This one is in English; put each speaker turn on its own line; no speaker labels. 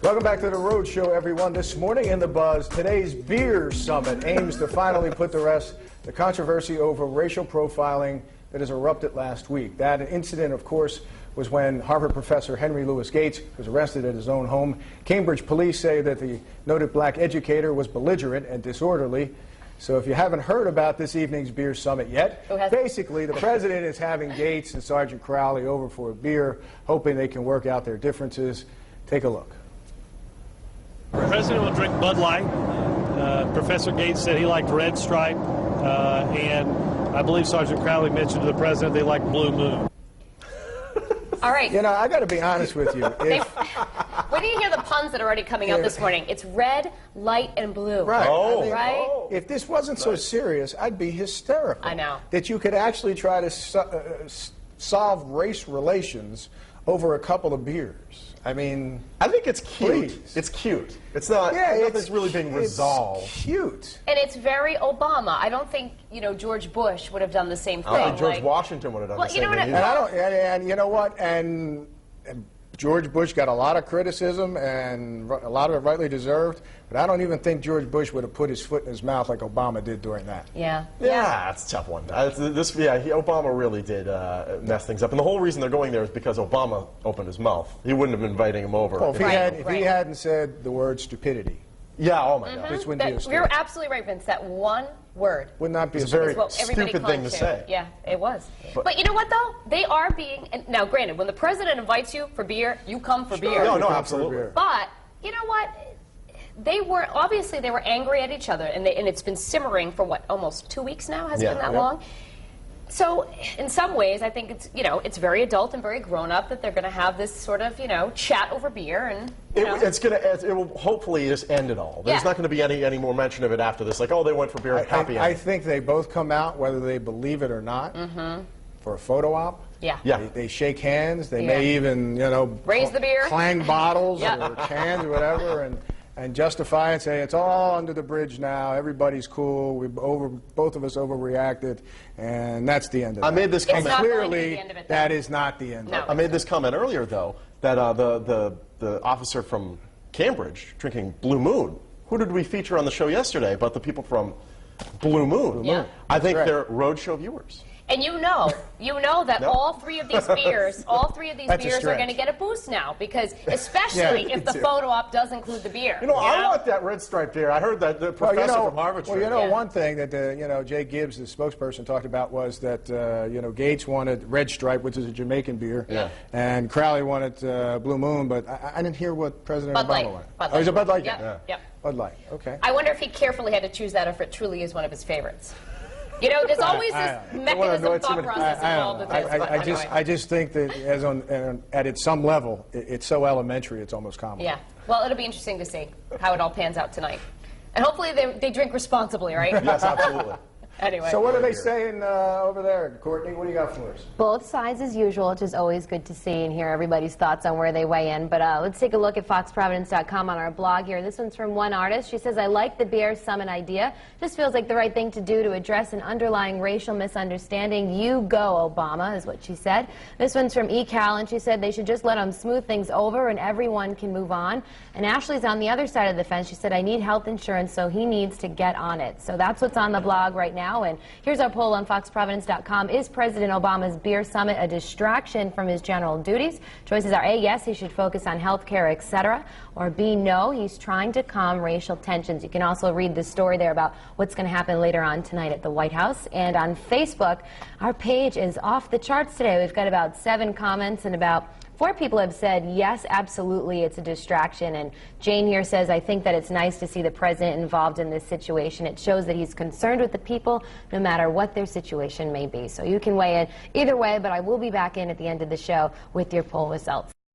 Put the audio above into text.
Welcome back to the Road Show, everyone. This morning in the buzz, today's beer summit aims to finally put to rest the controversy over racial profiling that has erupted last week. That incident, of course, was when Harvard professor Henry Louis Gates was arrested at his own home. Cambridge police say that the noted black educator was belligerent and disorderly. So if you haven't heard about this evening's beer summit yet, basically the president is having Gates and Sergeant Crowley over for a beer, hoping they can work out their differences. Take a look.
The president will drink Bud Light. Professor Gates said he liked Red Stripe, and I believe Sergeant Crowley mentioned to the president they like Blue Moon.
All right.
You know, I got to be honest with you.
When do you hear the puns that are already coming out this morning? It's red, light, and blue.
Right.
Oh. Right?
If this wasn't so serious, I'd be hysterical.
I know.
That you could actually try to solve race relations over a couple of beers. I mean,
I think it's cute.
Please.
It's cute. It's not. Yeah, nothing's really being resolved.
It's cute.
And it's very Obama. I don't think George Bush would have done the same thing.
I think George Washington would have done the same thing.
And you know what? And George Bush got a lot of criticism, and a lot of it rightly deserved. But I don't even think George Bush would have put his foot in his mouth like Obama did during that.
Yeah.
Yeah, it's a tough one. Obama really did mess things up. And the whole reason they're going there is because Obama opened his mouth. He wouldn't have been inviting him over.
Well, if he hadn't said the word stupidity.
Yeah, oh my God.
This wouldn't be a story.
You're absolutely right, Vince. That one word
would not be
a very stupid thing to say.
Yeah, it was. But you know what, though? They are being... Now, granted, when the president invites you for beer, you come for beer.
No, absolutely.
But, you know what? Obviously, they were angry at each other, and it's been simmering for, what, almost 2 weeks now? Has it been that long? So, in some ways, I think it's very adult and very grown-up that they're going to have this sort of, chat over beer, and,
it will hopefully just end it all. There's not going to be any more mention of it after this, like, oh, they went for beer, happy ending.
I think they both come out, whether they believe it or not, for a photo op.
Yeah.
They shake hands. They may even,
raise the beer,
clang bottles or cans or whatever, and justify and say it's all under the bridge now. Everybody's cool. Both of us overreacted, and that's the end of it.
I made this comment.
Clearly, that is not the end.
No.
I made this comment earlier, though, that the officer from Cambridge drinking Blue Moon. Who did we feature on the show yesterday? But the people from Blue Moon.
Yeah.
I think they're Roadshow viewers.
And you know that all three of these beers, are going to get a boost now, because especially if the photo op does include the beer.
I want that Red Stripe beer. I heard that the professor from Harvard.
Well, one thing that Jay Gibbs, the spokesperson, talked about was that Gates wanted Red Stripe, which is a Jamaican beer, and Crowley wanted Blue Moon, but I didn't hear what President Obama wanted.
Bud Light.
Oh, is it Bud Light?
Yep.
Bud Light. Okay.
I wonder if he carefully had to choose that, or if it truly is one of his favorites. There's always this mechanism, thought process involved with this.
I just think that at some level, it's so elementary, it's almost comical.
Yeah. Well, it'll be interesting to see how it all pans out tonight. And hopefully they drink responsibly, right?
Yes, absolutely.
Anyway.
So what are they saying over there, Courtney? What do you got for us?
Both sides as usual, which is always good to see and hear everybody's thoughts on where they weigh in. But let's take a look at foxprovidence.com on our blog here. This one's from one artist. She says, I like the beer summit idea. This feels like the right thing to do to address an underlying racial misunderstanding. You go, Obama, is what she said. This one's from eCal, and she said they should just let them smooth things over and everyone can move on. And Ashley's on the other side of the fence. She said, I need health insurance, so he needs to get on it. So that's what's on the blog right now. And here's our poll on foxprovidence.com. Is President Obama's beer summit a distraction from his general duties? Choices are A, yes, he should focus on health care, etc., or B, no, he's trying to calm racial tensions. You can also read the story there about what's going to happen later on tonight at the White House. And on Facebook, our page is off the charts today. We've got about 7 comments, and about 4 people have said, yes, absolutely, it's a distraction. And Jane here says, I think that it's nice to see the president involved in this situation. It shows that he's concerned with the people, no matter what their situation may be. So you can weigh in either way, but I will be back in at the end of the show with your poll results.